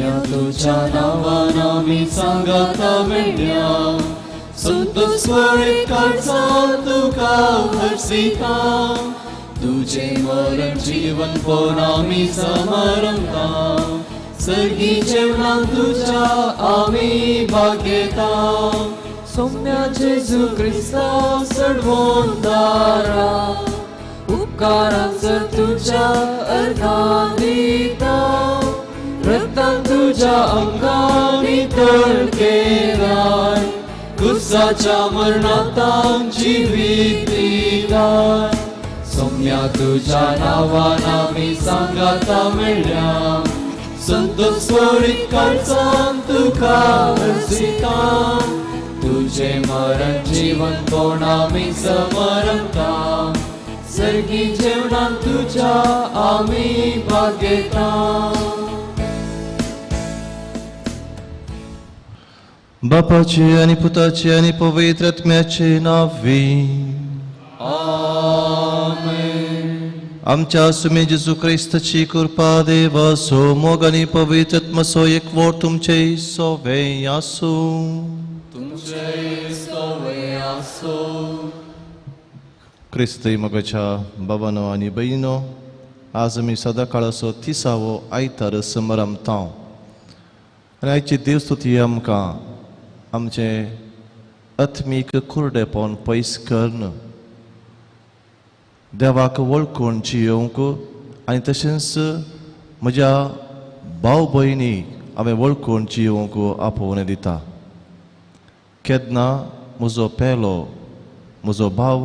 सौम्या तुझ्या नावान आमी सांगाता मेळ्या संतोष काळजा तुका हरसिता तुझे मरण जीवन पोन आमी समारंभा सर्गी जेवणा तुझ्या आमी भाग्यता सौम्या जेजू क्रिस्ता सडवोन दारा उपकारांचर तुझ्या अर्घां दिता रक्तान तुझ्या अंगांनी तळकेलाय क्रुसाच्या मरणांत आमची जीवित दिलाय सौम्या तुझ्या नावान आमी सांगाता मेळ्या संतोष स्वरीत काळजान तुका हरसिता तुझे मरण जीवन कोण आमी समरंता सर्गी जेवणान तुझ्या आमी भाग्यता बापाचे आणि पुताचे आणि पवित्र आत्म्याचे नावे आमच्या सुमे जेजू ख्रिस्ताची कृपा देव सो मोग आणि पवित्र आत्मसो एकवट तुमचे सोवे आसो क्रिस्त मोगाच्या बाबानो आणि बहिणो आज आमी सदाकाळ असो 30वो आयतार समरमता आनी आयची देवस्तुती आमकां आमचे आत्मीक कुर्डेपण पयस करन देवाक वळखून जियोंक आनी तशेंच म्हज्या भाव भयणीक हांवें वळखून जियोंक आपोवन दिता केन्ना म्हजो पेलो म्हजो भाव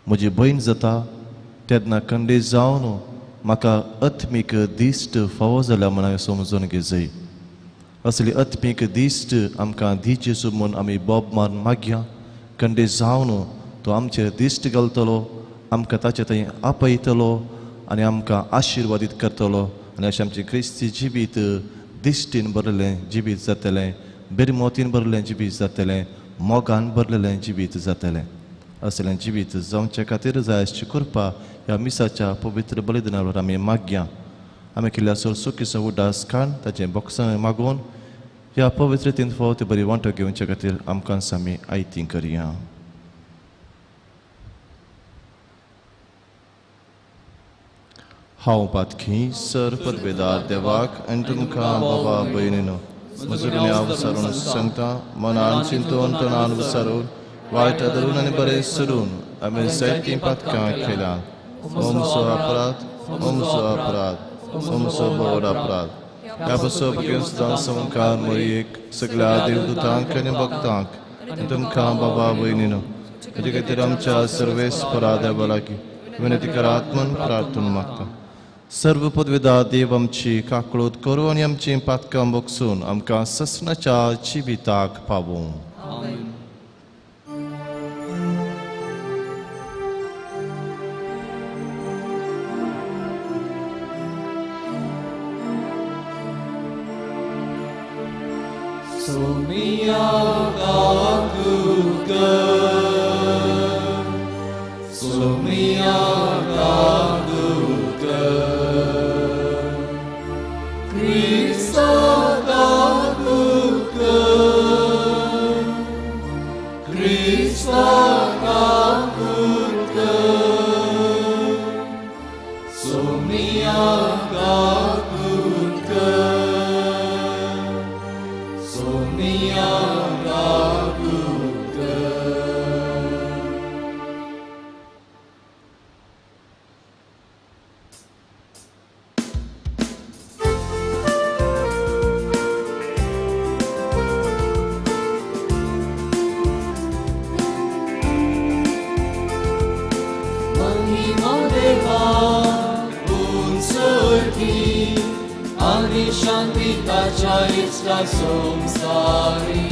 म्हजी भयण जाता तेन्ना खंडीत जावन म्हाका आत्मीक दिश्ट फावो जाल्या म्हूण हांवें समजून घेजय असली आत्मीक दिश्ट आमकां दिचे म्हूण आमी बोब मारून मागया खंडीत जावन तो आमचेर दिश्ट घालतलो आमकां ताचे थंय आपयतलो आनी आमकां आशिर्वादीत करतलो आनी अशें आमचें क्रिस्ती जिवीत दिश्टीन भरलें जिवीत जातलें बिरमोतीन भरलें जिवीत जातलें मोगान भरलेलें जिवीत जातलें असलें जिवीत जावचे खातीर जाय आसची कृपा ह्या मिसाच्या पवित्र बलिदानावर आमी मागया आमी केल्ल्या सुखीचो उदास काण ताचें बोक्सां मागून ह्या पवित्रतेन फावत बरी वांटो घेवचे खातीर आमकां आमी आयती करया हांव पातखी सर पदवेदार देवाक आनी तुमकां बाबा भयणीनो म्हजो गुन्यांव विचारून सांगता मनान चिंतून तोंडान विचारून वायट धरून आनी बरें सरून आमी जायतीं पातकां केल्यां ओमचो अपराध ओमचो अपराध ओमचो बोड अपराध ह्या बसो बेगीन सुद्दां संवकार मळयेक सगळ्या देवदूतांक आनी भक्तांक आनी तुमकां बाबा भयणीनो हेजे खातीर आमच्या सर्वेस्परा देवा लागीं विनंती करात म्हूण प्रार्थना मागता सर्व पदवेदार देव आमची काकळूत करूं आनी आमचीं पातकां बोगसून आमकां ससनाच्या जिविताक पावूं Somia kakuka, Somia kakuka, Krista kakuka, Krista kakuka, Somia kakuka. Santitatea esta somsari,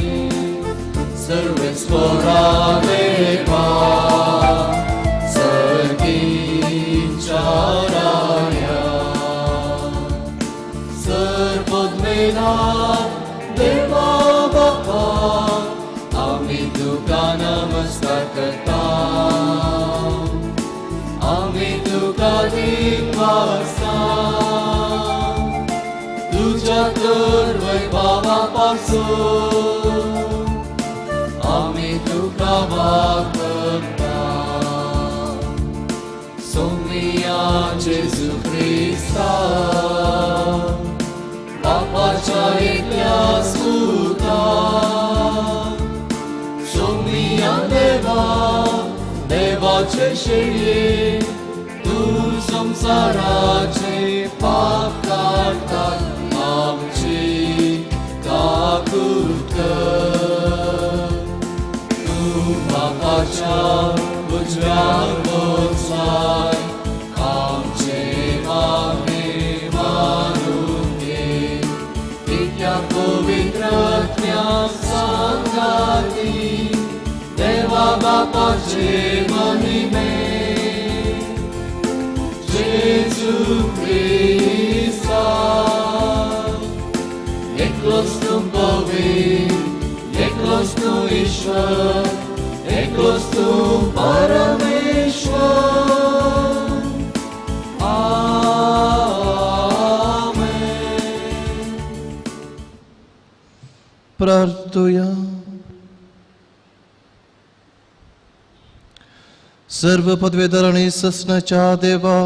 सर्वेस्पराने पा, सर्गिंचाराया, सर्वोदमेना देवा बापा, आम्ही तुका नमस्कार करता, आम्ही तुका दिवसा. तुझ्या सर्व भावापासून आम्ही तुका वागता सोमिया जेजू ख्रिस्ता बापाच्या एकल्या सुता सोमिया देवा देवाचे शेळये तू संसाराचे पाप काढतात आमची काकूट कर तू बापाच्या उजव्या बसलाय आमचे मागे मारून घे त्या पवित्रत्या सांगाती देवा बापाचे महिमे जेजू ख्रिस्ता एकलोच तू पवित्र एकलोच तू ईश्वर एकलोच तू परमेश्वर आमेन. प्रार्थूया. सर्व पदवेदार आणि ससनाच्या देवा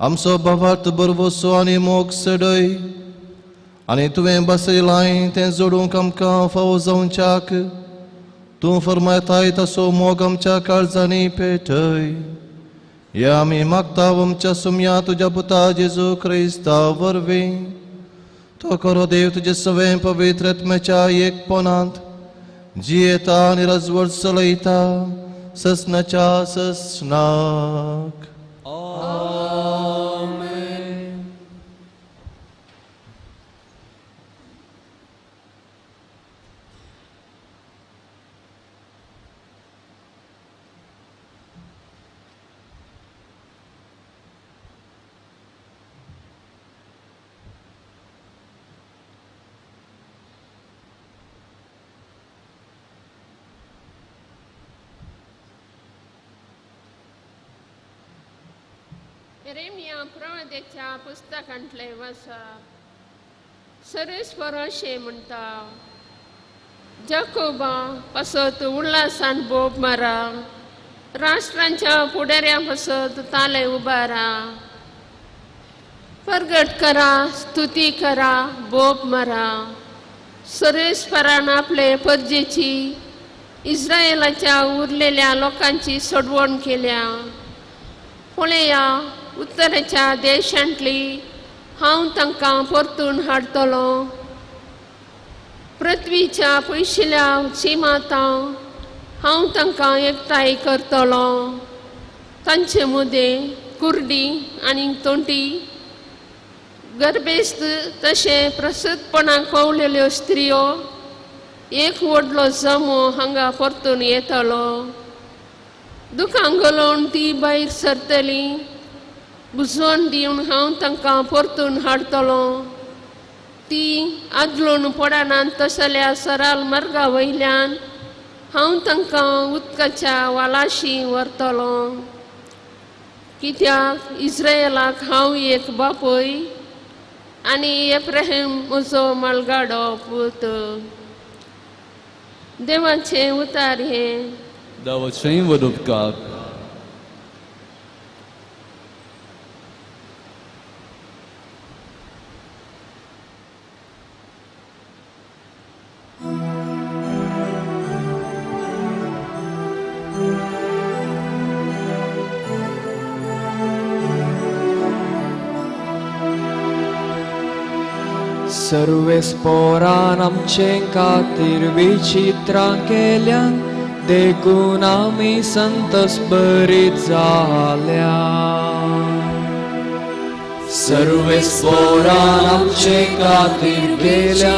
आमचो भावार्थ बरवसो आनी मोग सडय आनी तुवें बसयलाय तें जोडूंक आमकां फावो जावच्याक तूं फरमायताय तसो मोग आमच्या काळजांनी पेटय. या आमी मागता आमच्या सुमया तुज्या पुता जेजू क्रिस्ता वरवीं तो करो देव तुजे सगळें पवित्र आत्म्याच्या एकपणांत जियेता आनी राजवट चलयता ससनाच्या ससनाक. आमेन. एरेमिया प्रवाद्याच्या पुस्तकांतले वाचप. सरस्वरशे म्हणटा जाकोबा पासत उल्हासान बोब मारा राष्ट्रांच्या पुढाऱ्या पासत ताले उबारा प्रगट करा स्तुती करा बोब मारा सरस्वरान आपले परजेची इस्रायेलाच्या उरलेल्या लोकांची सोडवण केल्या. पळया उत्तरेच्या देशांतली हांव तांकां परतून हाडटलो पृथ्वीच्या पयशिल्या सीमांतां हांव तांकां एकठांय करतलो. तांचे मदें कुर्डी आनी तोंटी गर्भेस्त तशें प्रसूतपणाक पावलेल्यो स्त्रियो एक व्हडलो जमो हांगा परतून येतलो. दुखां घालून ती भायर सरतली बुजोवन दिवन हांव तांकां परतून हाडटलो. ती आदलून पडनात तसल्या सराल मार्गा वयल्यान हांव तांकां उदकाच्या वालाशी व्हरतलो. कित्याक इस्रायेलाक हांव एक बापूय आनी एफ्राहीम म्हजो मालगाडो पूत. देवाचें उतार हें. Dawaczeń wodówkach. सर्वे स्पोरान आमचे खातीर विचित्रां केल्यान देखून आमी संतस बरीत जाल्या. सर्वे स्पोरान आमचे खातीर केल्या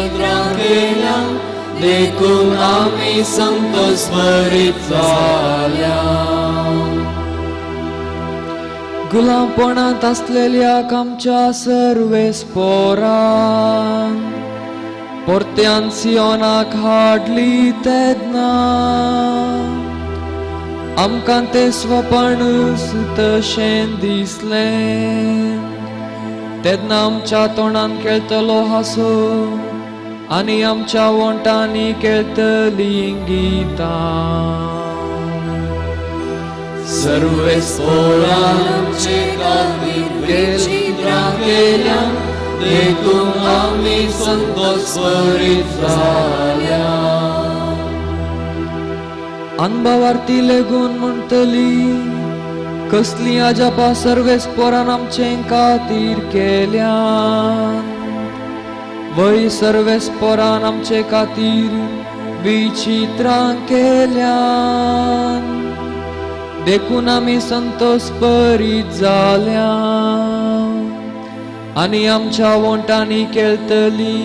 देखून आमी संतोष भरीत जाल्या. गुलामपणांत आसलेल्याक आमच्या सर्वे स्पोरान परत्यान सियोनाक हाडली तेदना आमकां ते स्वपण तशें दिसलें. तेन्ना आमच्या तोंडान खेळतलो हासो आनी आमच्या वोंटांनी खेळतली गितां. सर्वेस्पोरान आमचे खातीर वेचित्रां केल्या, देखून आमी संतोषभरीत जाल्या. अनभावार्थी लेगून म्हणटली, कसली अजापा सर्वेस्पोरान आमचे खातीर केल्या. वय सर्वेस्पोरान आमचे खातीर विचित्रां केल्या, देखून आमी संतोष भरीत जाल्या. आनी आमच्या वोंटांनी खेळतली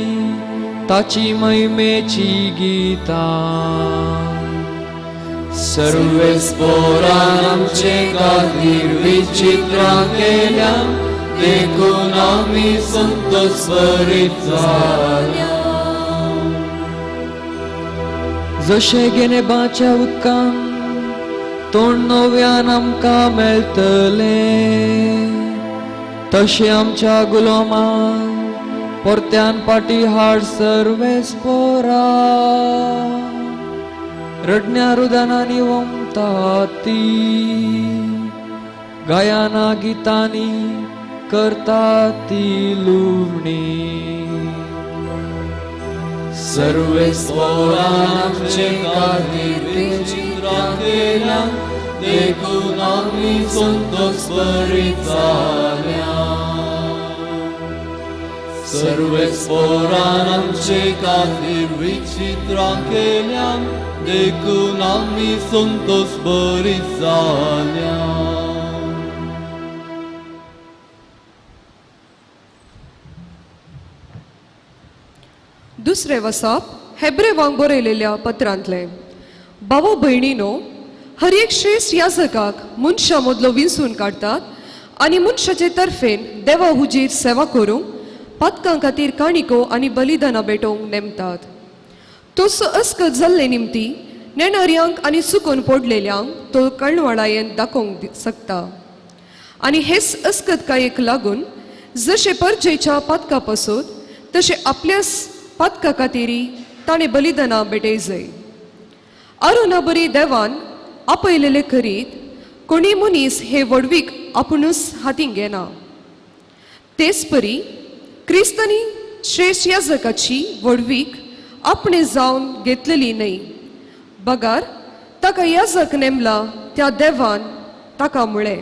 ताची महिमेची गितां. सर्वेस्पोरान आमचे खातीर विचित्रां केल्या, देखून आमी संतोषभरीत जाल्या. जशे गेनेबाच्या उदकान तोंड नव्यान आमकां मेळटले, तशें आमच्या गुलामांक परत्यान पाटी हाड सर्वेस्पोरा. रडण्या रुदनांनी वमतात ती, गायना गितांनी करतात ती लुवणी. सर्वेस्पोरान आमचे खातीर विचित्रां केल्या, देखून आमी संतोषभरीत जाल्या. सर्वेस्पोरान आमचे खातीर विचित्रां केल्या, देखून आमी संतोषभरीत जाल्या. दुसरे वसाप हेब्रेवांक बरयलेल्या पत्रांतले. भावो भयणीनो, हर एक श्रेष्ठ याजकाक मनशा मदलो विंचून काडतात आनी मनशाचे तर्फेन देवा हुजीर सेवा करूंक पातकां खातीर काणिको आनी बलिदानां भेटोवंक नेमतात. तसो अस्कत जाल्ले निमती नेणाऱ्यांक आनी चुकून पडलेल्यांक तो कळवळायेन दाखोवंक शकता. आनी हेच अस्कतकायेक लागून जशे परजेच्या पातका पासून तशे आपल्याच पातका खातीर ताणें बलिदानां भेटय जाय. आरोना बरी देवान आपयलेले करीत कोणी मनीस हे वडवीक आपुणूच हातींक घेना. तेच परी क्रिस्तांनी श्रेष्ठ याजकाची वडवीक आपणे जावन घेतलेली न्हय. बगार ताका याजक नेमला त्या देवान ताका म्हळें,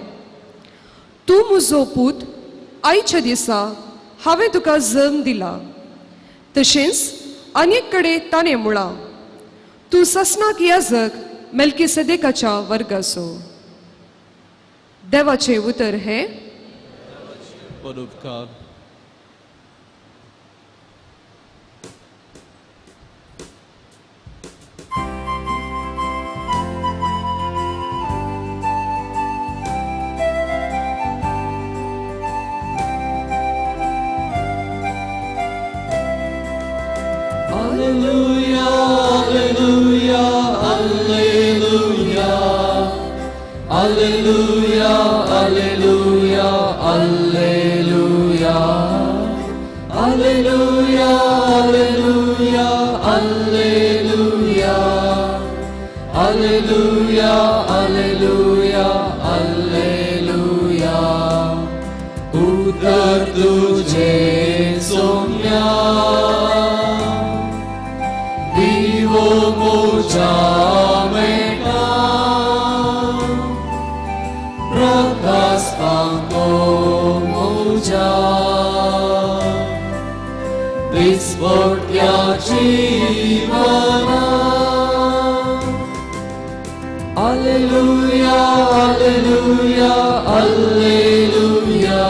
तूं म्हजो पूत, आयच्या दिसा हांवें तुका जल्म दिला. तशेंच आनीक कडेन ताणें म्हळां, तूं ससनाक याजक मेल्किसेदेकाच्या वर्गाचो. देवाचे उतर हे परोपकार. Alleluia, alleluia, alleluia. Alleluia, alleluia, alleluia. Alleluia, alleluia, alleluia. Alleluia, alleluia, alleluia. उतर तुझे Saumya, vivo moja meta, prakas panko moja, visvortya jivana. Alleluia, alleluia, alleluia.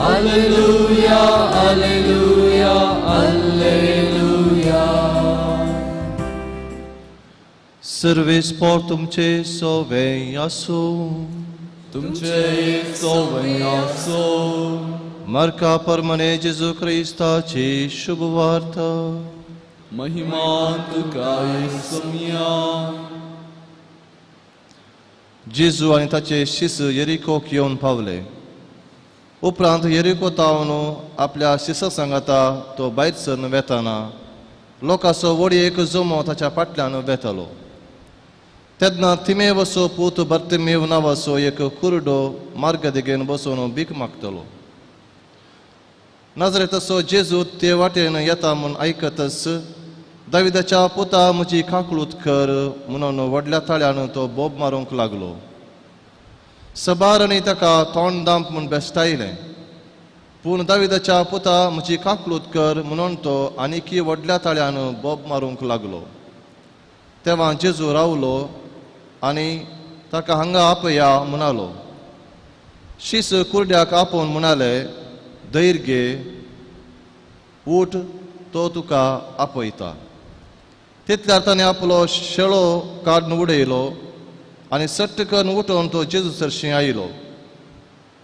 Alleluia, alleluia, alleluia. सर्वेस्पोर तुमचे सोवें आसूं. तुमचे सोवें आसूं. मार्का परमने जेजू क्रिस्ताची शुभवार्ता. महिमा तुका येसुया. जेजू आनी ताचे शिस येरिकोक येवन पावले. उपरांत येरिको तावन आपल्या शिसा सांगाता तो भायर सरून वेताना लोकांचो व्हडी एक जमो ताच्या फाटल्यान वेतालो. तेन्ना तिमे वसो पूत बर्तिमेव नांवाचो एक कुरडो मार्ग देगेन बसून भीक मागतलो. नाजरेताचो जेजू ते वाटेन येता म्हूण आयकतच दाविदाच्या पुता म्हजी काकळूत कर म्हणून व्हडल्या ताळ्यान तो बोब मारूंक लागलो. सबारांनी ताका तोंड दांप म्हूण बेश्टायलें. पूण दाविदाच्या पुता म्हजी काकळूत कर म्हणून तो आनीकी व्हडल्या ताळ्यान बोब मारूंक लागलो. तेव्हा जेजू रावलो आनी ताका हांगा आपया म्हणालो. शीस कुरड्याक आपोवन म्हणालें, धैर्य घे, उठ, तो तुका आपयता. तितल्यार ताणें आपलो शेळो काडून उडयलो आनी सट्ट करून उठोवन तो जेजू सरशी आयलो.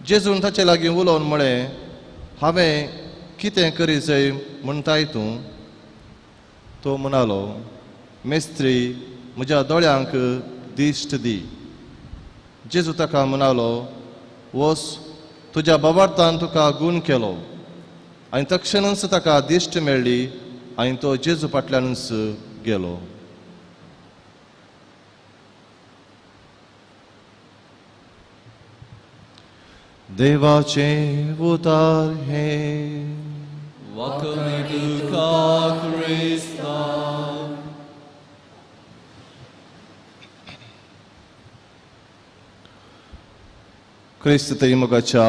जेजून ताचे लागीं उलोवन म्हळें, हांवें कितें करी जाय म्हणटाय तूं? तो म्हणालो, मेस्त्री, म्हज्या दोळ्यांक दिश्ट दी. जेजू ताका म्हणालो, वच, तुज्या बाबार्थान तुका गूण केलो. आनी तक्षणच ताका दिश्ट मेळ्ळी आनी तो जेजू फाटल्यानच गेलो. देवाचे उदार हे वखमी तुका क्रिस्ता. क्रिस्त मोगाच्या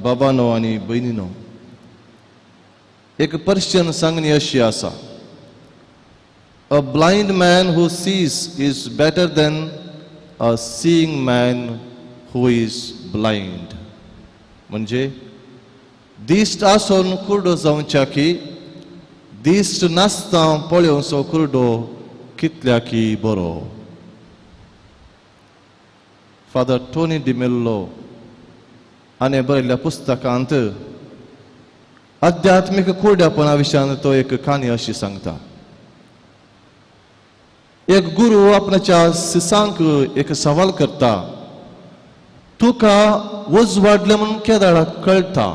बाबानो आनी भयणीनो, एक पर्शियन सांगणी अशी आसा, a blind man who sees is better than a seeing man who is blind. म्हणजे दिश्ट आसून कुरडो जावच्या की दिश्ट नासता पळोवचो कुरडो कितल्याकी बरो. फादर टोनी डिमेल्लो हाणें बरयल्ल्या पुस्तकांत आध्यात्मीक कुरड्यापणा विशयान तो एक काणी अशी सांगता. एक गुरू आपणाच्या शिसांक एक सवाल करता, तुका उज वाडले म्हणून केदाळा कळटा?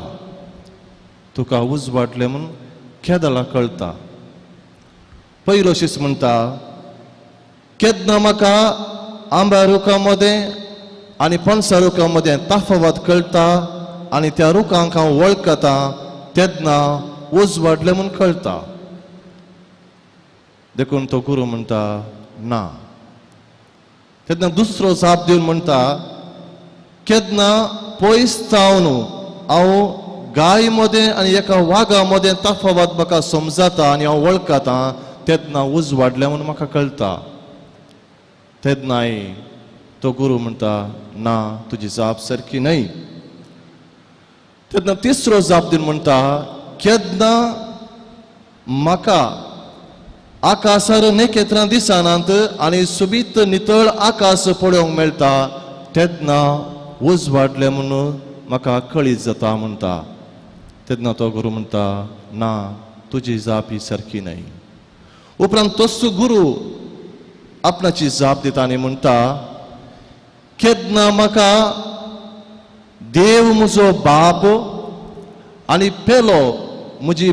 तुका उज वाडले म्हणून केदाळा कळटा? पयलो शिस म्हणटा, केदना म्हाका आंब्या रुखा मदें आनी पणसा रुखा मदें ताफावत कळटा आनी त्या रुखांक हांव वळखता तेन्ना उज वाडले म्हणून कळटा. देखून तो गुरू म्हणटा, ना. तेन्ना दुसरो जाप दिवन म्हणटा, केदना पयस जावन हांव गाय मदें आनी एका वाघा मदें ताफावत म्हाका समजता आनी हांव वळखता तेन्ना उज वाडले म्हणून म्हाका कळटा. तेन्नाय तो गुरू म्हणटा, ना, तुजी जाप सारकी न्हय. तेन्ना तिसरो जाप दिवन म्हणटा, केदना म्हाका आकाशार नेकेत्रां दिसनात आनी सुबीत नितळ आकाश पळोवंक मेळटा तेन्ना उज वाडले म्हणून म्हाका कळीत जाता म्हणटा. तेन्ना तो गुरू म्हणटा, ना, तुजी जाप ही सारकी न्हय. उपरांत तोच गुरू आपणाची जाप दिता आनी म्हणटा, केदना म्हाका देव म्हजो बाप आनी पेलो म्हजी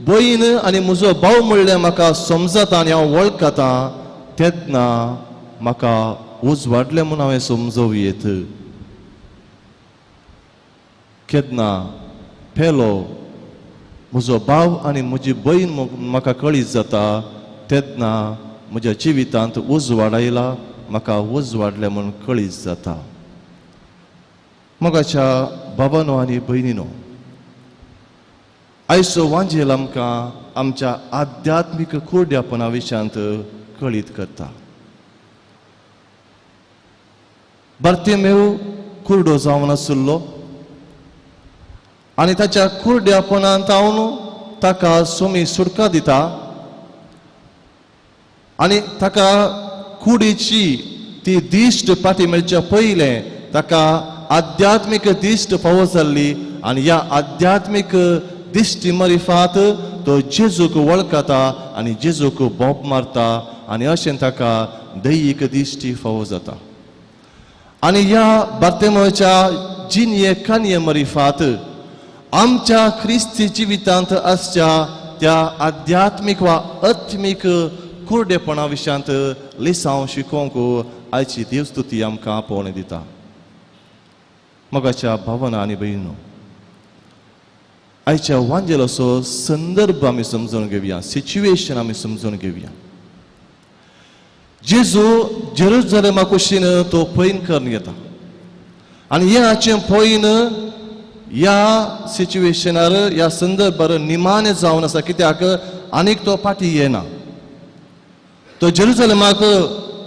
भयण आनी म्हजो भाव म्हणलें म्हाका समजता आनी हांव वळखता तेन्ना म्हाका उज वाडले म्हणून हांवें समजोवयेत. केदना पेलो म्हजो भाव आनी म्हजी भयण म्हाका कळीत जाता तेन्ना म्हज्या जिवितांत उज वाडयला, म्हाका उज वाडले म्हणून कळीत जाता. मोगाच्या बाबानो आनी भयणीनो, आयचो वांजेल आमकां आमच्या आध्यात्मीक कुरड्यापणा विशयांत कळीत करता. बार्तिमेव कुरडो जावन आसलो आनी ताच्या कुरड्यापणांत हांव ताका सोमी सुडका दिता आनी ताका कुडीची ती दिश्ट फाटी मेळच्या पयलें ताका आध्यात्मीक दिश्ट फावो जाल्ली आनी ह्या आध्यात्मीक दिश्टी मरिफात तो जेजूक वळखता आनी जेजूक बोब मारता आनी अशें ताका दैहीक दिश्टी फावो जाता. आनी ह्या बार्तिमेवच्या जिनये कानये मरिफात आमच्या ख्रिस्ती जिवितांत आसच्या त्या आध्यात्मिक वा आत्मीक कुर्डेपणा विशयांत लिसांव शिकोवंक आयची देवस्तुती आमकां पळोवन दिता. मोगाच्या भावना आनी भयणो, आयच्या वांजेलाचो संदर्भ आमी समजून घेवया, सिच्युएशन आमी समजून घेवया. जेजू जेरुसलेमा कुशीन तो पैन करून येता आनी हाचें पैन ह्या सिच्युएशनार ह्या संदर्भार निमाणे जावन आसा. कित्याक आनीक तो फाटी येना. तो जेरुसलेमाक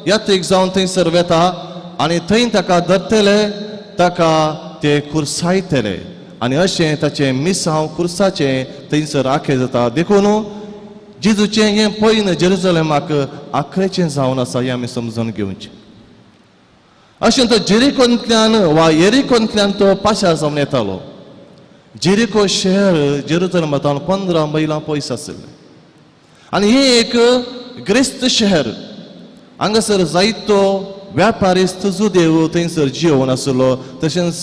यात्रेक जावन थंयसर वेता आनी थंय ताका धरतले, ताका ते कुर्सायतले आनी अशें ताचें मिसांव कुर्साचें थंयसर आखे जाता. देखून जेजूचें हें पैन जेरुसलेमाक आखरेचें जावन आसा हें आमी समजून घेवचें. अशें तो जेरिकोंतल्यान वा येरिकोंतल्यान तो पाशार जावन येतालो. जेरिको शहर जेरुसलेमांतल्यान 15 मैलां पयस आसलें आनी हें एक ग्रेस्त शहर. हांगासर जायतो व्यापारीस्त जुदेव थंयसर जियोवन आसलो. तशेंच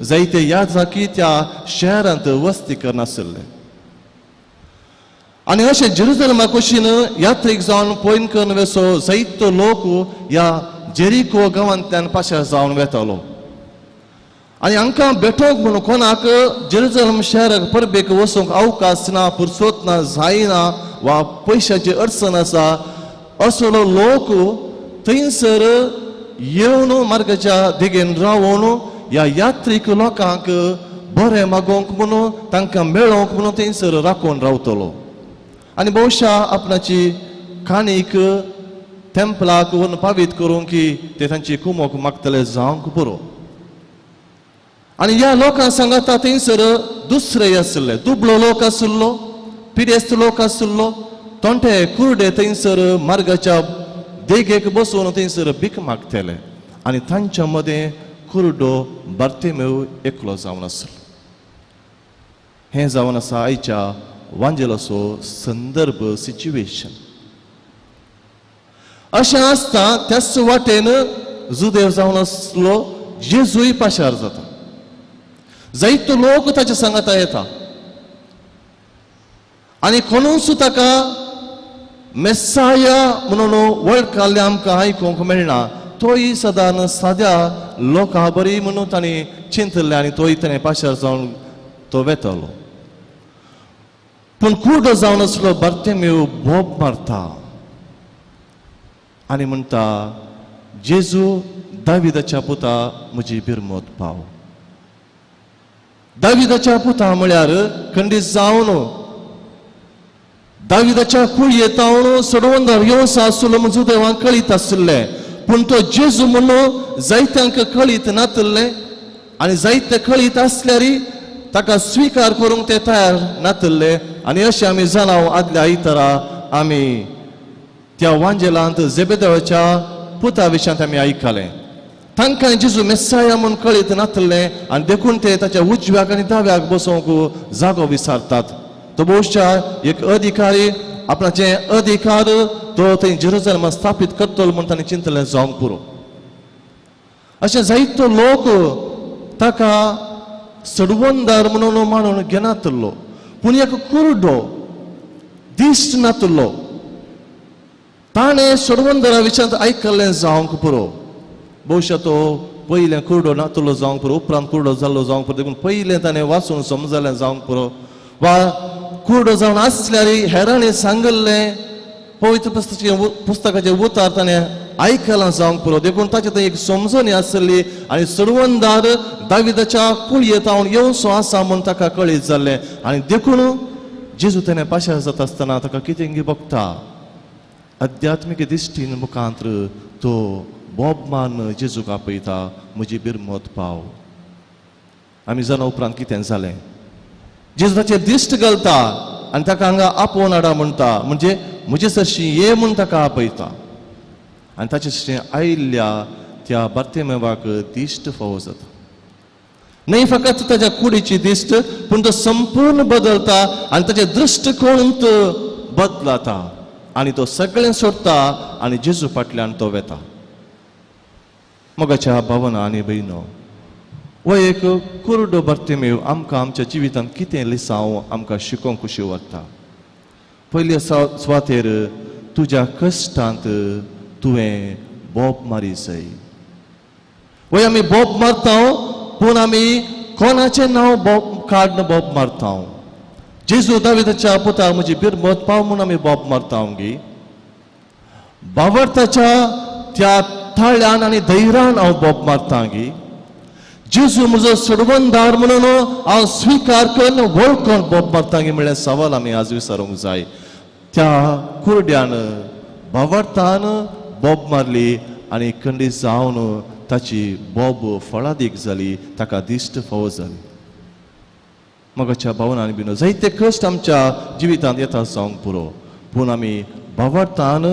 जायते याजकी त्या शहरांत वस्ती करून आसले. आनी अशें जेरुसलेमा कुशीन यात्रेक जावन पैन करून वेसो जायतो लोक ह्या जेरिको गांवांतल्यान पाशार जावन वेतालो. आनी हांकां बेठोंक म्हणून कोणाक जेरुसलेम शहराक परबेक वचूंक अवकाश ना, फुरसत ना, जायना वा पयशाची अडचण आसा, असलो लोक थंयसर येवन मार्गाच्या देगेन रावून ह्या यात्रीक लोकांक बरें मागोवंक म्हणून तांकां मेळोवंक म्हणून थंयसर राखून रावतलो. आनी भोवशा आपणाची काणीक टेंपलाक व्हरून पावीत करूंक की ते तांची कुमोक मागतले जावंक पुरो. आनी ह्या लोकां सांगाता थंयसर दुसरे आसले, दुबळो लोक आसलो, पिडेस्त लोक आसलो, तोंटे कुर्डे थंयसर मार्गाच्या देगेक बसून थंयसर भीक मागतले. आनी तांच्या मदें कुर्डो बार्तिमेव एकलो जावन आसलो. हें जावन आसा आयच्या वांजेलाचो संदर्भ, सिच्युएशन. अशें आसता त्याच वाटेन जुदेव जावन आसलो जेजूय पाशार जाता. जायतो लोक ताच्या सांगाता येता आनी कोणूच ताका मेस्साया म्हणून वळखले आमकां आयकूंक मेळना. तोय सदां साद्या लोकां बरी म्हणून तांणी चिंतले आनी तोय ताणें पाशार जावन तो वेतालो. पूण कुर्डो जावन आसलो बार्तिमेव बोब मारता आनी म्हणटा, जेजू दाविदाच्या पुता म्हजी बिरमोत पाव. दाविदाच्या पुता म्हळ्यार खंडीत जावन दाविदाच्या कुळयेंत येवन सोडवंदार येवंक आसलो म्हूण जुदेवांक कळीत आसलें. पूण तो जेजू म्हणून जायत्यांक कळीत नासलें आनी जायते कळीत आसल्यार ताका स्विकार करूंक ते तयार नासले. आनी अशें आमी जाणाव आदल्या आयतारा आमी त्या वांजेलांत जेबेदेवाच्या पुता विशयांत आमी आयकलें. तांकां जेजू मेस्साया म्हूण कळीत नासलें आनी देखून ते ताच्या उजव्याक आनी दाव्याक बसोवंक जागो विचारतात. तो भोवशा एक अधिकारी आपणाचे अधिकार तो थंय जेरुसलेमांत स्थापीत करतलो म्हूण ताणें चिंतलें जावंक पुरो. अशें जायतो लोक ताका सडवंदार म्हणून मानून घेनातलो. पूण एक कुर्डो दिश्ट नासलो. ताणें सडवंदारा विशयांत आयकल्लें जावंक पुरो. भोवशा तो पयलें कुर्डो नासलो जावंक पुरो, उपरांत कुर्डो जाल्लो जावंक पुरो. देखून पयलें ताणें वाचून समजलें जावंक पुरो. वा कुर्डो जावन आसल्यार हेरांनी सांगल्लें पवित्र पुस्तकाचें उतार ताणें आयकलां जावंक पुरो. देखून ताचे थंय एक समजणी आसली आनी सडवंदार दाविदाच्या कुळयेंत येवचो आसा म्हूण ताका कळीत जाल्लें. आनी देखून जेजू ताणें पाशार जाता आसतना ताका कितें बगता, आध्यात्मीक दिश्टीन मुखांतर तो बोबमान जेजूक आपयता, म्हजी बिरमोत पाव. आमी जाणा उपरांत कितें जालें. जेजू ताचेर दिश्ट घालता आनी ताका हांगा आपोवन हाडा म्हणटा, म्हणजे म्हजे सरशी ये म्हूण ताका आपयता. आनी ताचे सरशी आयिल्ल्या त्या बार्तिमेवाक दिश्ट फावो जाता. न्हय फकत ताच्या कुडीची दिश्ट, पूण तो संपूर्ण बदलता आनी ताचे दृश्टिकोण बदलता आनी तो सगळें सोडता आनी जेजू फाटल्यान तो वेता. मोगाच्या भावना आनी भयणो, वो एक कुर्डो बर्तिमेव आमकां आमच्या जिवितांत कितें लिसांव आमकां शिकोवंक कशी वता. पयल्या सुवातेर तुज्या कश्टांत तुवें बोब मारी जाय. वय आमी बोब मारता पूण आमी कोणाचें नांव बोब काडन बोब मारता. जेजू दाविदाच्या पुताक म्हजी बिरमत पाव म्हूण आमी बोब मारता गी. बावरताच्या त्या ताळ्यान आनी धैर्यान हांव बोब मारता गी. जेजू म्हजो सोडवणदार म्हणून हांव स्विकार करून वळखून बोब मारता गी म्हणल्यार सवाल आमी आज विचारूंक जाय. त्या कुरड्यान बावरतान बोब मारली आनी खंडीत जावन ताची बोब फळादीक जाली, ताका दिश्ट फावो जाली. मोगाच्या भावनांनी बिनो जायते कश्ट आमच्या जिवितांत येता जावंक पुरो, पूण आमी बावरतान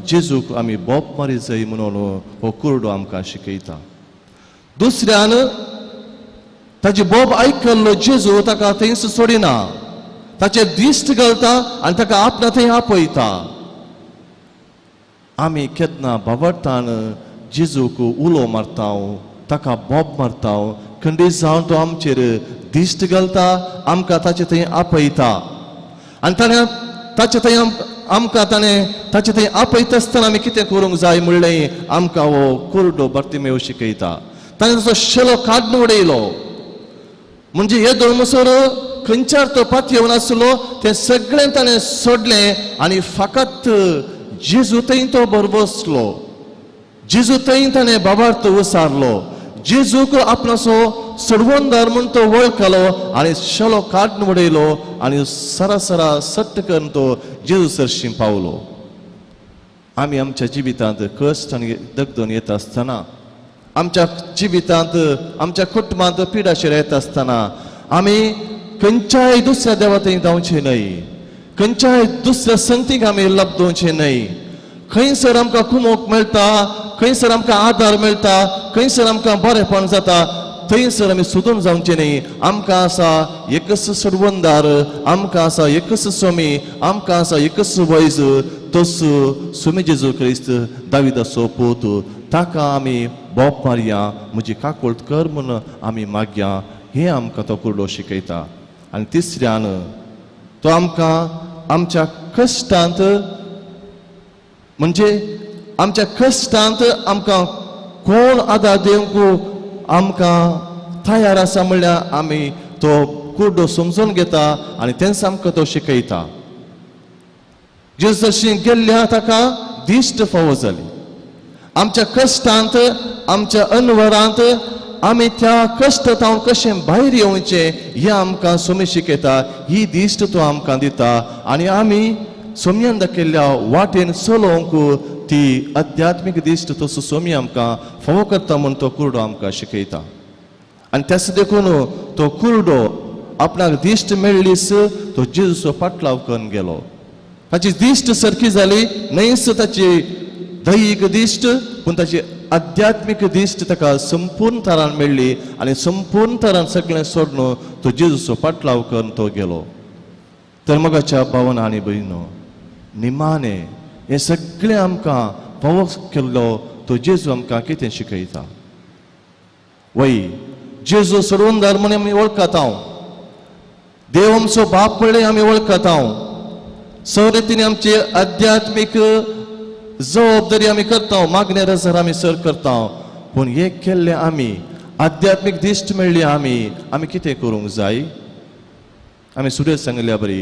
जेजूक आमी बोब मारी जाय म्हणून हो कुरडो आमकां शिकयता. दुसऱ्यान ताची बोब आयकल्लो जेजू ताका थंयच सोडिना, ताचे दिश्ट घालता आनी ताका आपणा थंय आपयता. आमी केन्ना बावरतान जेजूक उलो मारता, ताका बोब मारता, खंडीत जावन तो आमचेर दिश्ट घालता, आमकां ताचे थंय आपयता. आनी ताणें ताचे थंय आमकां ताचे थंय आपयता आसतना आमी कितें करूंक जाय म्हणलें आमकां हो कुरडो बर्तिमेव शिकयता. ताणें ताचो शेलो काडून उडयलो. म्हणजे हे दोळमसर खंयच्यार तो पातयेव नासलो तें सगळें ताणें सोडलें आनी फकत जेजू थंय तो बसलो. जेजू थंय ताणें बाबार्थ उसारलो. जेजूक आपणाचो सोडवणदार म्हूण तो वळखलो आनी शेलो काडून उडयलो आनी सरासरा सट्ट करून तो जेजू सरशी पावलो. आमी आमच्या जिवितांत कश्ट आनी दगदून येता आसतना, आमच्या जिवितांत आमच्या कुटुंबांत पिडाशेर येता आसतना आमी खंयच्याय दुसऱ्या देवा थंय धांवचे न्हय, खंयच्याय दुसऱ्या संगतीक आमी लबदोवचे न्हय. खंयसर आमकां कुमोक मेळटा, खंयसर आमकां आदार मेळटा, खंयसर आमकां बरेंपण जाता, थंयसर आमी सोदून जावचे न्हय. आमकां आसा एकच सोडवणदार, आमकां आसा एकच स्वामी, आमकां आसा एकच वैज, तोच स्वामी जेजू क्रिस्त दाविदाचो पूत. ताका आमी बोब मारया, म्हजी काकूळट कर म्हूण आमी मागया. हें आमकां तो कुरडो शिकयता. आनी तिसऱ्यान तो आमकां आमच्या कश्टांत, म्हणजे आमच्या कश्टांत आमकां कोण आदार दिवंक आमकां तयार आसा म्हणल्यार आमी तो कुरडो समजून घेता आनी तेंच आमकां तो शिकयता. जेजू जशी गेल्ल्या ताका दिश्ट फावो जाली. आमच्या कश्टांत, आमच्या अनवरांत आमी त्या कश्टांत कशें भायर येवचें हें आमकां सोमी शिकयता. ही दिश्ट तो आमकां दिता आनी आमी सोमयान दाखयल्ल्या वाटेन चलोवंक ती आध्यात्मीक दिश्ट तो सोमी आमकां फावो करता म्हूण तो कुरडो आमकां शिकयता. आनी तेच देखून तो कुरडो आपणाक दिश्ट मेळ्ळीच तो जेजूचो पाटलाव करून गेलो. ताची दिश्ट सारकी जाली, न्हयच ताची दैहीक दिश्ट पूण ताची आध्यात्मीक दिश्ट ताका संपूर्ण तरान मेळ्ळी आनी संपूर्ण तरान सगळें सोडून तो जेजूचो पाटलाव करून तो गेलो. तर मोगाच्या भावना आनी भयणो, निमाणे हें सगळें आमकां फावो केल्लो तो जेजू आमकां कितें शिकयता. वय जेजू सोडवणदार म्हूण आमी वळखता, देव आमचो बाप म्हणलें आमी वळखता, सवरितीन आमची आध्यात्मीक जबाबदारी आमी करता, मागणे रजार आमी सर करता. पूण हें केल्लें आमी, आध्यात्मीक दिश्ट मेळ्ळी आमी कितें करूंक जाय? आमी सुरेश सांगल्या बरी,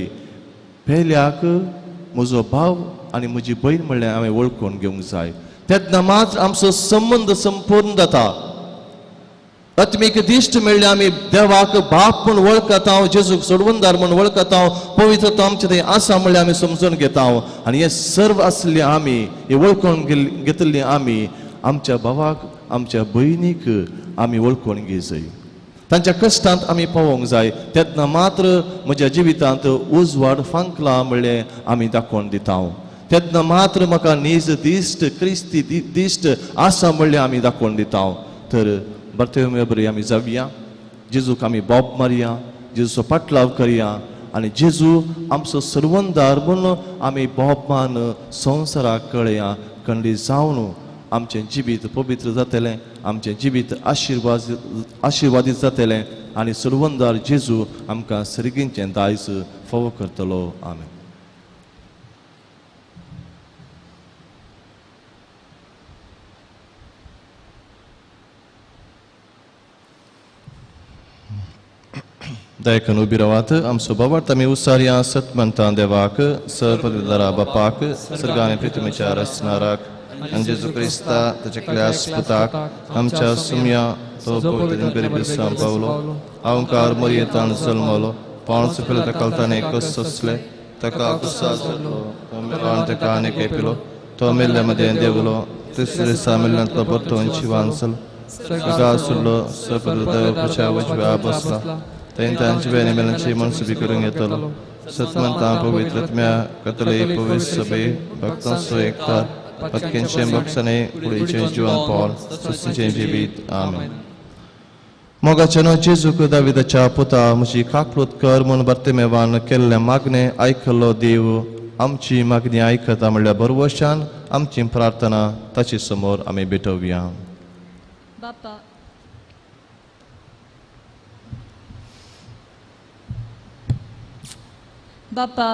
पयल्याक म्हजो भाव आनी म्हजी भयण म्हणल्यार आमी वळखून घेवंक जाय. तेन्ना मात्र आमचो संबंद संपूर्ण जाता. आत्मीक दिश्ट मेळ्ळी आमी देवाक बाप म्हूण वळखता, जेजूक सोडवणदार म्हूण वळखता, पवित्रता आमचे थंय आसा म्हणल्यार आमी समजून घेता. आनी हे सर्व आसले आमी, हे वळखून घेतली आमी आमच्या भावाक, आमच्या भयणीक आमी वळखून घे जाय. तांच्या कश्टांत आमी पावोंक जाय. तेन्ना मात्र म्हज्या जिवितांत उजवाड फांकला म्हणलें आमी दाखोवन दिता. तेन्ना मात्र म्हाका नीज दिश्ट, क्रिस्ती दिश्ट आसा म्हणलें आमी दाखोवन दिता. तर बर्तेमेव बरी आमी जावया, जेजूक आमी बोब मारया, जेजूचो पाटलाव करया आनी जेजू आमचो सर्वंदार म्हूण आमी बोब मान संवसाराक कळया. खंडीत जावन आमचें जिवीत पवित्र जातलें, आमचें जिवीत आशिर्वादीत जातलें आनी सुरवंदार जेजू आमकां सर्गींचें दायज फावो करतलो. आमेन. Dajkon ubi ravat, amso bavart, ami usarja sătmântan devac, să pădudara bapac, sărgane pritumice rasnarak, în Jezu Hrista, tăce cleas putak, amcea sumia, to povitenim peribis San Paulo, auncar morietan zălmolo, paun să pelete caltane cososle, taka kusazlo, omeran tekane kepilo, to mille maden devulo, tisre samillan to borton chivansal, gasullo, să pădudara păcea văjbe abasla, Tăintan ce veni melanci मन सभी करेंगे तलो सतमंता पवित्रत्म्या कतले पवित्र सभी भक्तों से एकता पत्किंचे बक्सने कुड़ीचे जुआन Paul सुस्तिचे जीवित आमेन. मोगाचनो जेजू को दाविदाच्या पुता मुझी काकलूत कर मन बर्ते मेवान केल्ले मागणे ऐकलो देव आमची मागणी ऐकता म्हणल्या बरोवशान आमची प्रार्थना ताचे समोर आमी भेटोवया. बापा बापा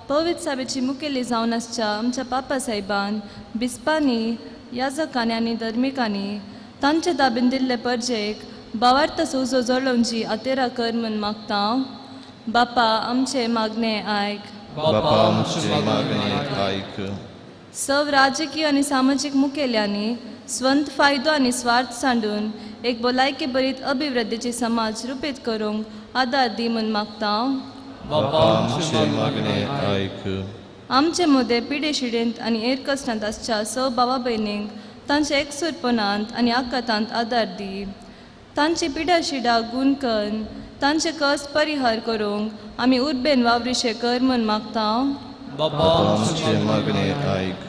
पवित्र साहेबाची मुखेली जावन आसच्या आमच्या पापा साहेबान बिस्पांनी याजकांनी आनी धर्मिकांनी तांचे ताब्यान दिल्ले परजेक भावार्थ सोजो जोडोवची आतेरा कर म्हूण मागता. बापा आमचे मागणे आयक. बापा आमचे मागणे आयक. सव राजकीय आनी सामाजीक मुखेल्यांनी स्वंत फायदो आनी स्वार्थ सांडून एक भलायकी बरीत अभिवृद्धीची समाज रुपीत करूंक आदार दी म्हूण मागता. बापा आमचे मागणे आयक. आमचे मोदे पिढे शिडेंत आनी एर कश्टांत आसच्या सव भावा भयणींक तांच्या एकसुरपणांत आनी आकातांत आदार दी. तांची पिढा शिडा गूण करून तांचे कश्ट परिहार करूंक आमी उर्बेन वावरिशे कर म्हूण मागता. बापा आमचे मागणे आयक.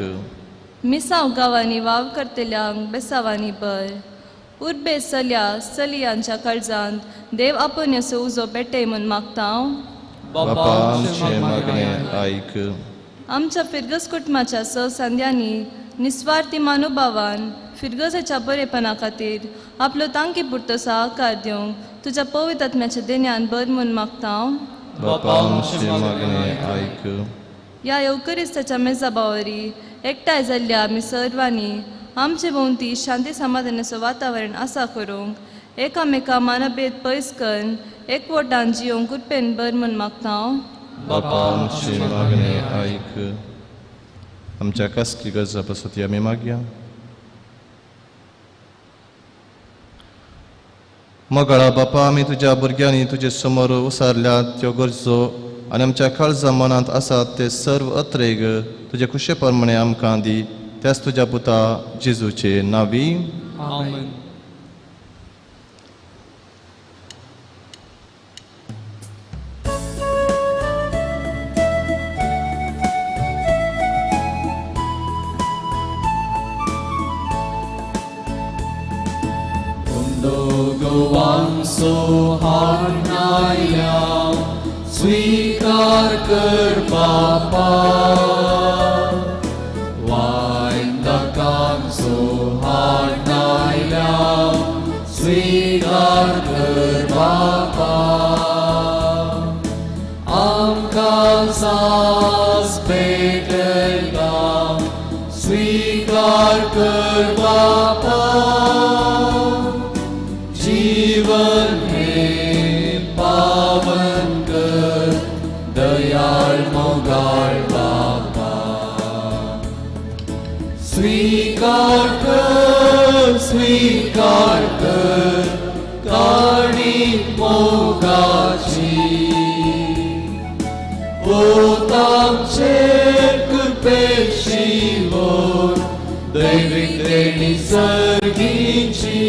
मिसांव गांवांनी वाव करतल्यांक बेसांवांनी बर. उर्बे चलयांच्या काळजांत देव आपोवनेचो उजो पेटय म्हूण मागता. बापा आमचे मागणे आयक. आमच्या फिरगस कुटुंबाच्या संध्यांनी निस्वार्थी मानुभावान फिरगसाच्या बरेपणा खातीर आपलो तांकी पुरतो सहकार दिवंक तुज्या पवित्र आत्म्याच्या देण्यान बर म्हूण मागता. बापा आमचे मागणे आयक. ह्या येवकरिस्ताच्या मेजाबावरी एकठांय जाल्ल्या आमी सर्वांनी आमचे भोंवती शांती समाधानाचो वातावरण आसा करूंक एकामेका मानभेद पयस करून एकवटान जियोंक कुरपेन बर म्हूण मागता. बापा आमचे मागणे आयक. आमच्या खासगी गरजा पासत आमी मागया. मोगाळा बापा आमी तुज्या भुरग्यांनी तुजे समोर उसारल्यात त्यो गरजो आनी आमच्या काळजा मनांत आसात ते सर्व अत्रेग तुजे खुशे प्रमाणे आमकां दी. त्याच तुज्या पुता जेजूचे नांवी. आमेन. Gowanso harnaila स्वीकार कर बापा वायंदकांचो harnaila स्वीकार कर बापा आमकां सास पेटयता स्वीकार कर बापा जीवन में पावन कर दयाल मोगाळ बापा स्वीकार कर काणीक मोगाची पोतांचेर कृपेशिवोर दैवीक देणी सर्गीची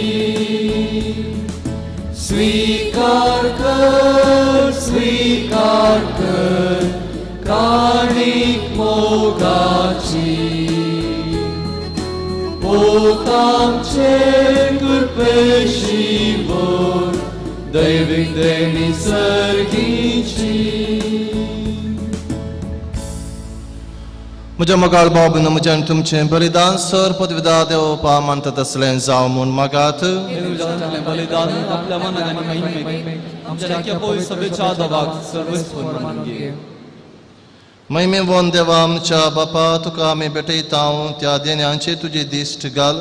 स्वीकार कर काणीक मोगाची पोतांचेर कृपेशिवोर दैवीक देणी सर्गीची म्हज्या मोगाळ भाव भयणीनो, म्हज्यान तुमचें बलिदान सर पदविदा देवपा मानता तसलें जावं म्हूण मागात. बलिदान आपल्या मनात आणि महिमेक आमच्या एकट्या पवित्र सभेच्या आदाराक सर्वस्व मानून घे. महिमे वोन देवा आमच्या बापा, तुका आमी भेटयता त्या देण्यांचे तुजे दिश्ट घाल.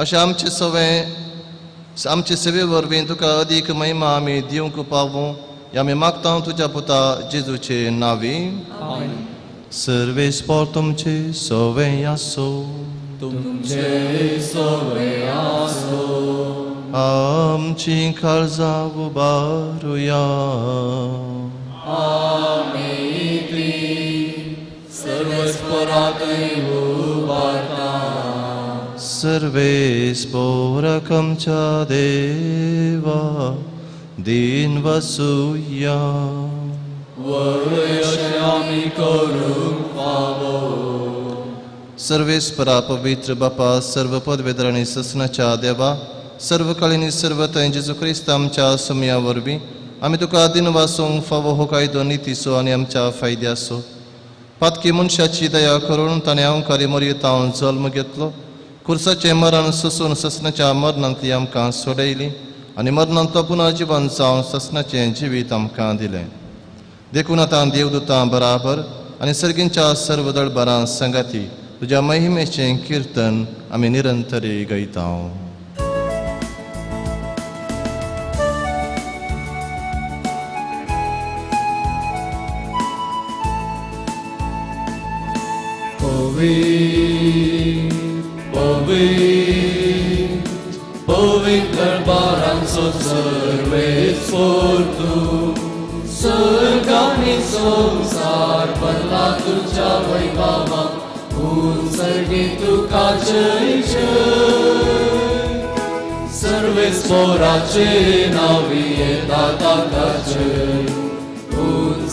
अशें आमचे सेवे वरवीं तुका अदीक महिमा आमी दिवंक पावूं. आमी मागता तुज्या पुता जेजूचे नांवी. सर्वेस्पर तुमचे सवें आसो. तुमचे सवें आसो. आमची काळजां उबारुया. आमी ती सर्वस्पराकय उबारता. सर्वेस्पोरक आमच्या देवा दिन वसूया. वळय अशें आमी करूंक फावो. सर्वेस्परा पवित्र बापा, सर्व पदवेदर आनी ससनाच्या देवा, सर्व काळीनी सर्व थंय जेजू क्रिस्त आमच्या सुमया वरवीं आमी तुका दिन वासूंक फावो हो कायदो नितीसो आनी आमच्या फायद्याचो. पातकी मनशाची दया करून ताणें अवकारी मर्यादांत जल्म घेतलो. खुर्साचें मरण सोसून ससनाच्या मरणांतली आमकां सोडयली आनी मरणांतलो पुनर्जीवन जावन ससनाचें जिवीत आमकां दिलें. देखून आतां देवदूतां बराबर आनी सर्गींच्या सर्व दळबरां संगाती तुज्या महिमेचें किर्तन आमी निरंतरी गायता. पवित्र दळबरांचो सर्वेस्पर तूं. स्वर्ग आनी संसार भरला तुज्या वैभवान. सर्गी तुका जय जय. सर्वेस्पराचे नांवी येता ताका जय.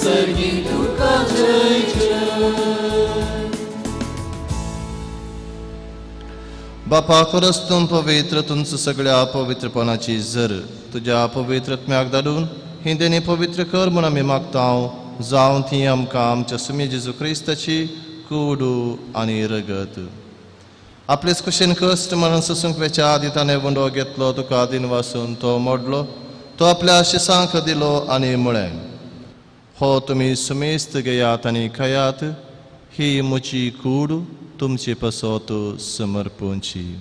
सर्गी तुका जय जय. बापा, खरोच तूं पवित्र. तुमचो सगळ्या पवित्रपणाची झर तुज्या पवित्रत्म्याक धाडून ही देणी पवित्र कर म्हूण आमी मागता. जावं ती आमकां आमच्या सुमे जेजू क्रिस्ताची कूडू आनी रगत. आपलेच कुशेन कश्ट मरण सोसूंक वेच्या आदी ताणें वंडो घेतलो. तुका दिन वासून तो मोडलो. तो आपल्या शिसांक दिलो आनी म्हळें, हो तुमी सुमेस्त घेयात आनी खायात. ही म्हजी कूड तुमची पसोत समर्पूंची.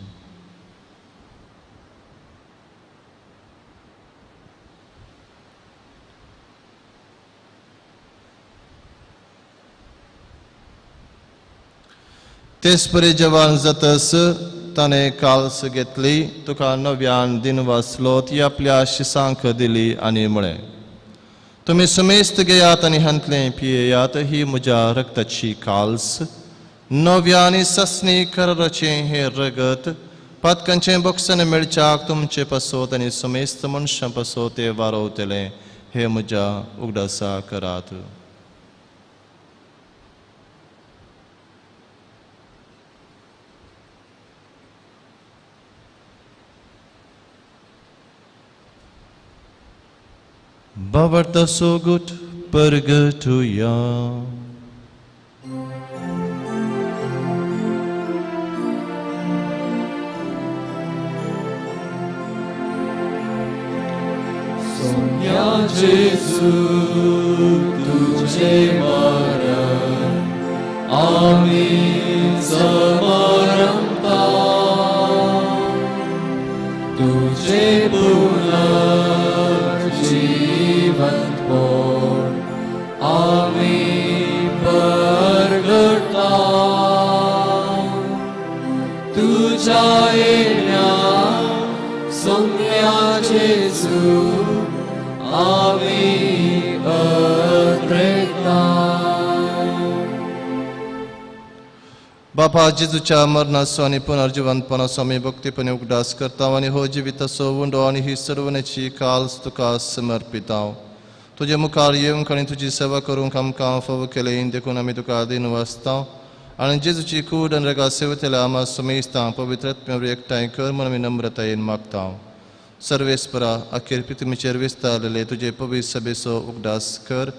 तेच परी जवान जातस ताणें काल्स घेतली. तुका नव्यान दिन वाचलो. ती आपल्या शिसांक दिली आनी म्हळें, तुमी सुमेस्त घेयात आनी हांतलें पियेयात. ही म्हज्या रक्ताची काल्स, नव्या आनी ससनी कराराचें हें रगत. पातकांचें बक्षण मेळच्याक तुमचे पसोत आनी सुमेस्त मनशां पसोत ते वारोवतलें. हे म्हज्या उगडासा करात. Bavarta so gut pergetuya. Sonia Jesu तुझे मरण आमी समरंता. तुझे पुनर्जीवनपोर आमी परगटा. तुझ्या येण्या सोम्या जेजू आमी अत्रेता. बापा, जेजूच्या मरणाचो आनी पुनर्जीवनपणाचो आमी भक्तीपणे उगडास करता आनी हो जिविताचो वंडो आनी ही सर्वनेची काल्स तुका समर्पिता. तुजे मुखार येवंक आनी तुजी सेवा करूंक आमकां फावो केलें देखून आमी तुका दिन वाचता. आनी जेजूची कूड आनी रगा सेवतल्या आमा सुमेस्तां पवित्रत्म्यावर एकठांय कर म्हूण आमी नम्रतायेन मागता. सर्वेस्परा, अखेर पितुमेचेर विस्तारलेले तुजे पवित्र सभेचो उगडास कर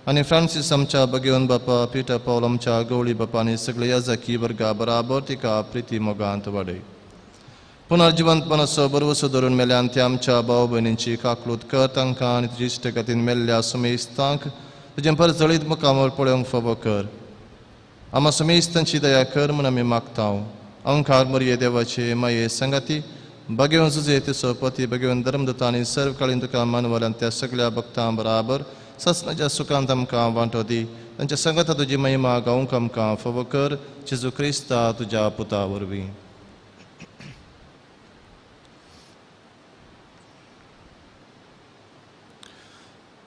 आनी फ्रांसीस आमच्या बगेवन बापा, पिटर पॉल आमच्या गवळी बापा आनी सगळे याजकी वर्गा बराबर तिका प्रिती मोगांत वाडय. पुनर्जिवंतपणाचो बरवसो धरून मेल्यान त्या आमच्या भाव भयणींची काकलूत कर, तांकां आनी तुजे इश्टगतीन मेल्ल्या सुमेस्तांक तुजें परजळीत मुखामळ पळोवंक फावो कर. आम्हा सुमेस्तांची दया कर म्हूण आमी मागतांव. अंकार मरये देवाचे माये संगाती बगेवन झुजे तिचो पती बगेवन धर्मदत्ता आनी सर्व काळीन तुका मानवाल्यान त्या सगळ्या भक्तां बराबर ससनाच्या सुखांत आमकां वांटो दी. तांच्या संगता तुजी महिमा गावंक आमकां फावो कर. जेजू क्रिस्ता तुज्या पुता वरवीं.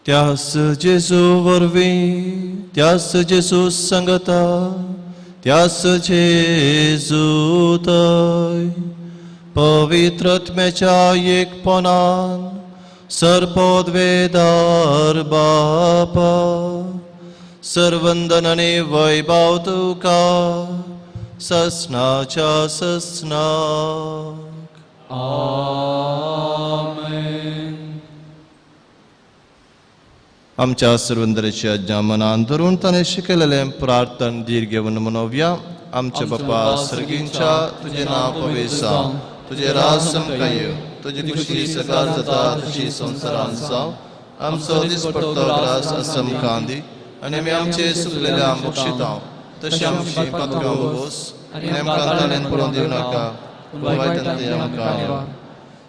त्यास जेजू वरवीं, त्यास जेजू संगता, त्यास जेजू थंय पवित्रत्म्याच्या एकपणान सर्पोद्वेदार बापा सर्वंदन आनी वैभव तुका ससनाच्या ससनाक. आमेन. आमच्या सर्वंदराची आज्ञा मनान धरून ताणें शिकयलेलें प्रार्थन धीर घेवन मनोवया. आमचे बापा सर्गींच्या तुजें नांव पवित्र जावं, तुजें राज समका येव, तुजी खुशी सकाळ जाता तशी संवसारांत जावं. आमचो दिसपडटो ग्रास आमकां दी आनी आमी आमचे सुकलेल्या बक्षितांव तशी आमची पातकां उगोस आनी आमकां ताणेन पडोवन दिवं नाका, वायटांतली आमकां निवार.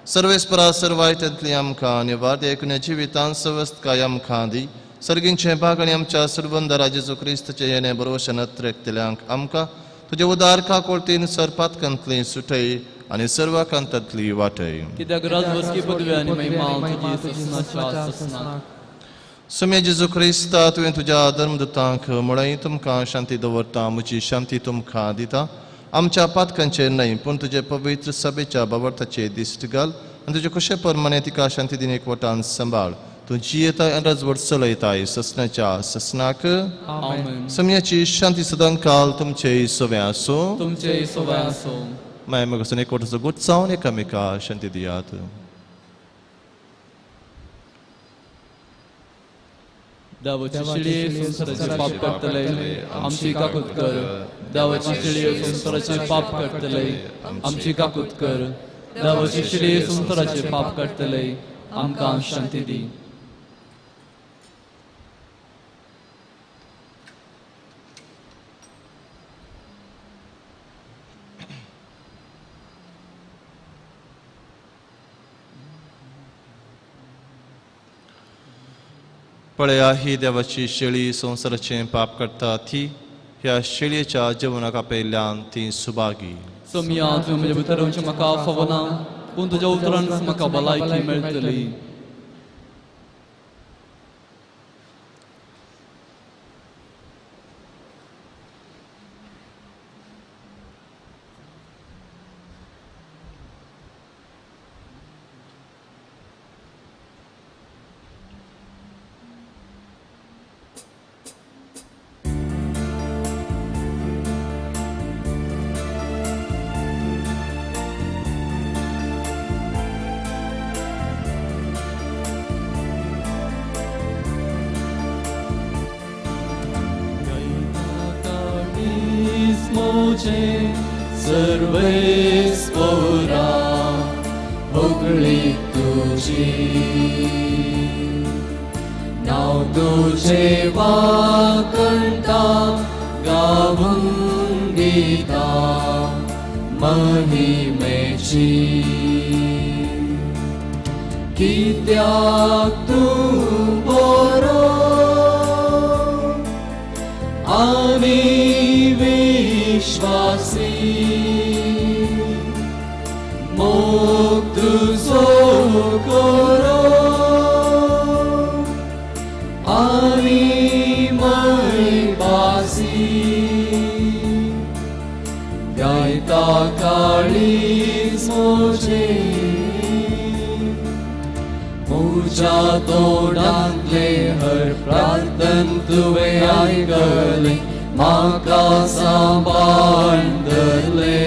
सर्वेस्परा सर्वायटांतली आमकां निवार. एकूण जिवितांत सवस्त काय आमकां दी. सर्गींचे भाग आनी आमच्या सर्वंदरा जेजू क्रिस्ताचे येणे बरोवशें नत्रेकतल्यांक आमकां तुजे उदार काकोळतीन सरपातकांतली सुटय आनी सर्वांकांतांतली वाटय. कित्याक राजवस्की पदवी आनी महिमा तुजी ससनाच्या ससनाक. सुमे जेजू क्रिस्ता तुवें तुज्या धर्मदूतांक म्हळ्यार तुमकां शांती दवरता, म्हजी शांती तुमकां दिता. आमच्या पातकांचेर न्हय पूण तुजे पवित्र सभेच्या बाबर्थाचेर दिश्ट घाल आनी तुजे कशे परमाने तिका शांती दिन एकवटान सांबाळ. तूं जियेताय आनी राजवट चलयताय ससनाच्या ससनाक. आमेन. सम्याची शांती सदां काल तुमचे सोवे आसूं. तुमचे सोबत आसूं. माय मगसून एकवटाचो गुट जावन एकामेका शांती दियात. देवाची शिडी संसाराचे पाप करतले आमची काकूत कर. देवाची शिडी संसाराचे पाप करतले आमची काकूत कर. देवाची शिडी संसाराचे पाप करतले आमकां शांती दी. पळया ही देवाची शेळी संसाराचें पाप करता ती. ह्या शेळयेच्या जेवणाक आपयल्यान ती सुभागी. सोम्या तुवें म्हज्या भितर रावचें म्हाका फावो ना, पूण तुज्या उतरान म्हाका भलायकी मेळटली. सर्वेस्परा होगळी तुजी नाव तुझे वाकणटा गावून गीता महिमेची. कित्याक तूं बरो आनी विश्वासी मोग तुझो करो आनी मैबासी. गायता काळीज मोजे म्हज्या तोंडांतले हर प्रार्थन तुवें आयकले म्हाका सांबाळून धरले.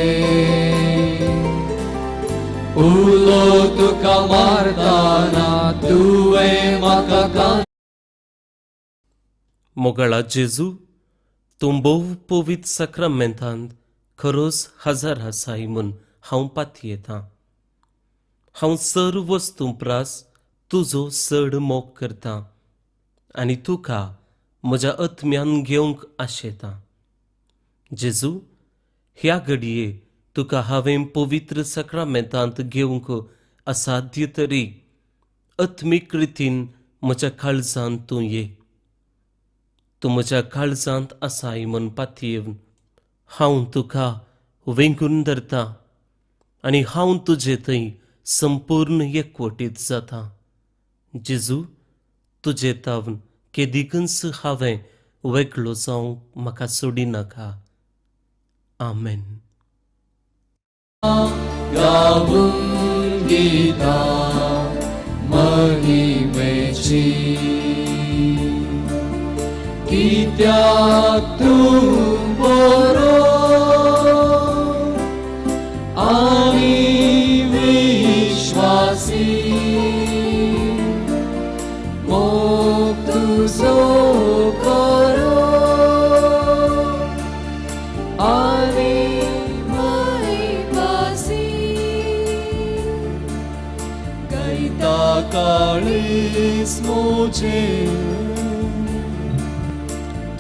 उलो तुका मारतना तुवें म्हाका मोगळा जेजू तूं भोव पवित्र सक्रामेंतांत खरोच हजर आसाय म्हूण हांव पातयेतां. हांव सर्व वस्तू प्रास तुजो चड मोग करतां आनी तुका म्हज्या आत्म्यान घेवंक आशेतां. जेजू, ह्या घडये तुका हांवें पवित्र सक्रामेंतांत घेवंक असाध्य तरी आत्मीक रितीन म्हज्या काळजांत तूं ये. तूं म्हज्या काळजांत आसाय म्हूण पातयेवन हांव तुका वेंगून धरतां आनी हांव तुजे थंय संपूर्ण एकवटीत जातां. जेजू, तुजे तावन केदीकच हांवें वेगळो जावंक म्हाका सोडिनाका. आमेन. गावून गीता महिमेची, कित्याक तूं बरो आनी विश्वासी, मोग तुजो करो आनी महिमासी. गायता काळीस मोजे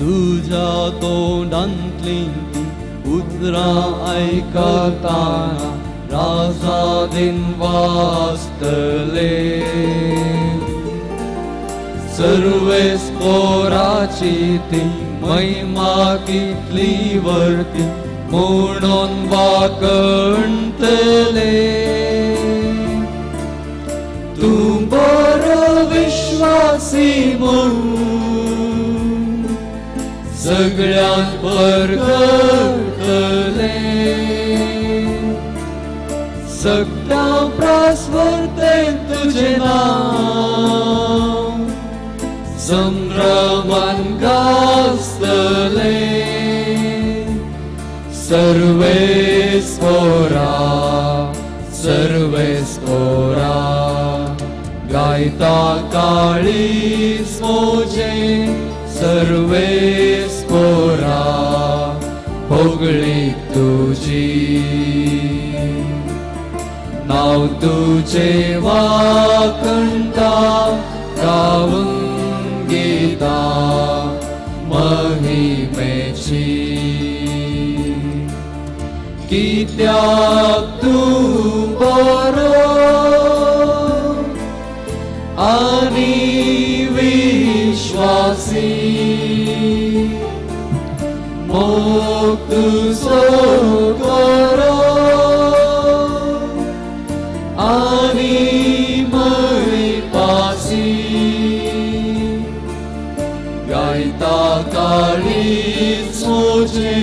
तुझ्या तोंडांतली उतरां आयकताना राजादीन वाजतले. सर्वेस्पराची ती महिमा कितली वर्ती म्हणून वाकणतले. तूं बरो विश्वासी म्हणून सगळ्यांक परगटले. सगळ्या प्रास्वर्तेन तुझे नाव संभ्रमान गाजतले. सर्वेस्परा सर्वेस्परा गायता काळीस मोजे. सर्वेस्परा होगळीक तुजी, नाव तुजे वाकणटा गावून गीता महिमेची. कित्याक तूं बरो आनी विश्वासी, मोग तुजो करो आनी महिमासी. गायता काळीस मोजे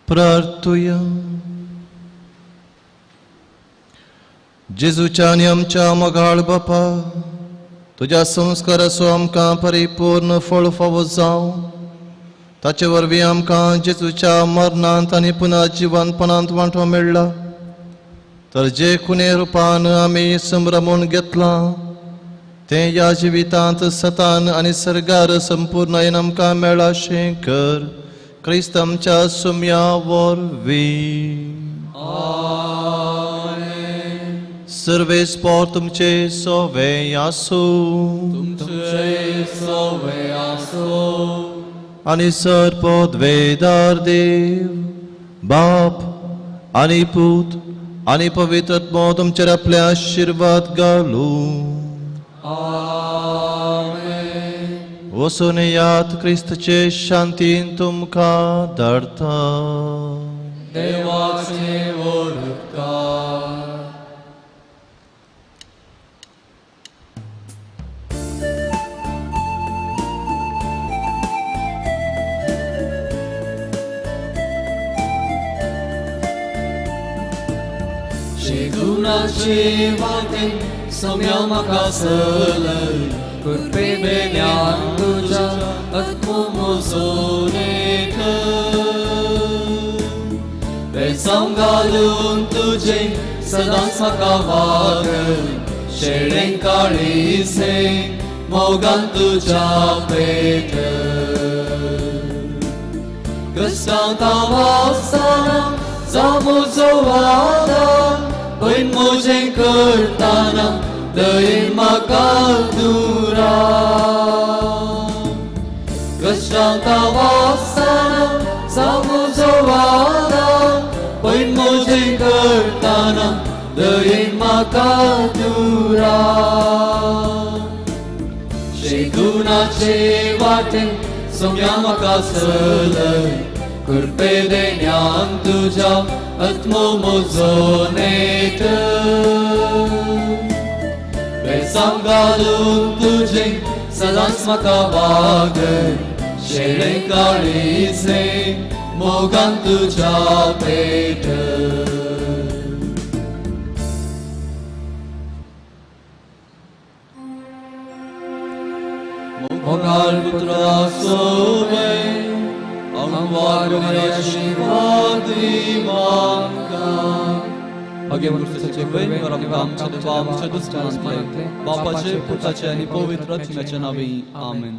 प्रार्थुया. जेजूच्या आनी आमच्या मोगाळ बापा, तुज्या संस्काराचो आमकां परिपूर्ण फळ फावो जावं. ताचे वरवीं आमकां जेजूच्या मरणांत आनी पुनर्जिवनपणांत वांटो मेळ्ळा. तर जे कुणे रुपान आमी संभ्रमून घेतलां तें ह्या जिवितांत सतान आनी सर्गार संपूर्णयेन आमकां मेळ्ळा अशें कर. क्रिस्त आमच्या सुम्या वरवीं. सर्वेस्पर तुमचे सोवे आसूं. तुमचे सोवे आसूं. आनी सर्पोद्वेदार देव बाप आनी पूत आनी पवित्र आत्मो तुमचेर आपले आशीर्वाद घालूं. वचून यात क्रिस्तचे शांतीन तुमकां धाडटा. देवाचे वरदकार. शेगुणाचे वाटेन सम्या म्हाका चलय. कृपेने ज्ञान तुझ्या आत्मोमोजोने बेसांव घालून तुझे सदांच म्हाका वागय शेळें काळीसे मोगान तुझ्या पेट कष्टांत हांव आसतना जावं म्हजो वादा पयन म्हजें करतना दयेन म्हाका तूं राव कष्टांत हांव आसतना जावं म्हजो वादा पयन म्हजें करतना दयेन म्हाका तूं राव शेगुणाचे वाटेन सोम्या म्हाका चलय कृपेने ज्ञान तुझ्या आत्मो म्हजो नेट बेसांव घालून तुझे सदांच म्हाका वागय शेळें काळीसे मोगान तुझ्या पेट मोगाल पुत्रा सोवे अंगवार बरे आशीर्वाद दिवांका अगे मनुष्याचे वैन वर आमकां आमच्या देवा आमच्या दुश्मनांतले बापाचे पुताचे आनी पवित्र आत्म्याचे नांवे आमेन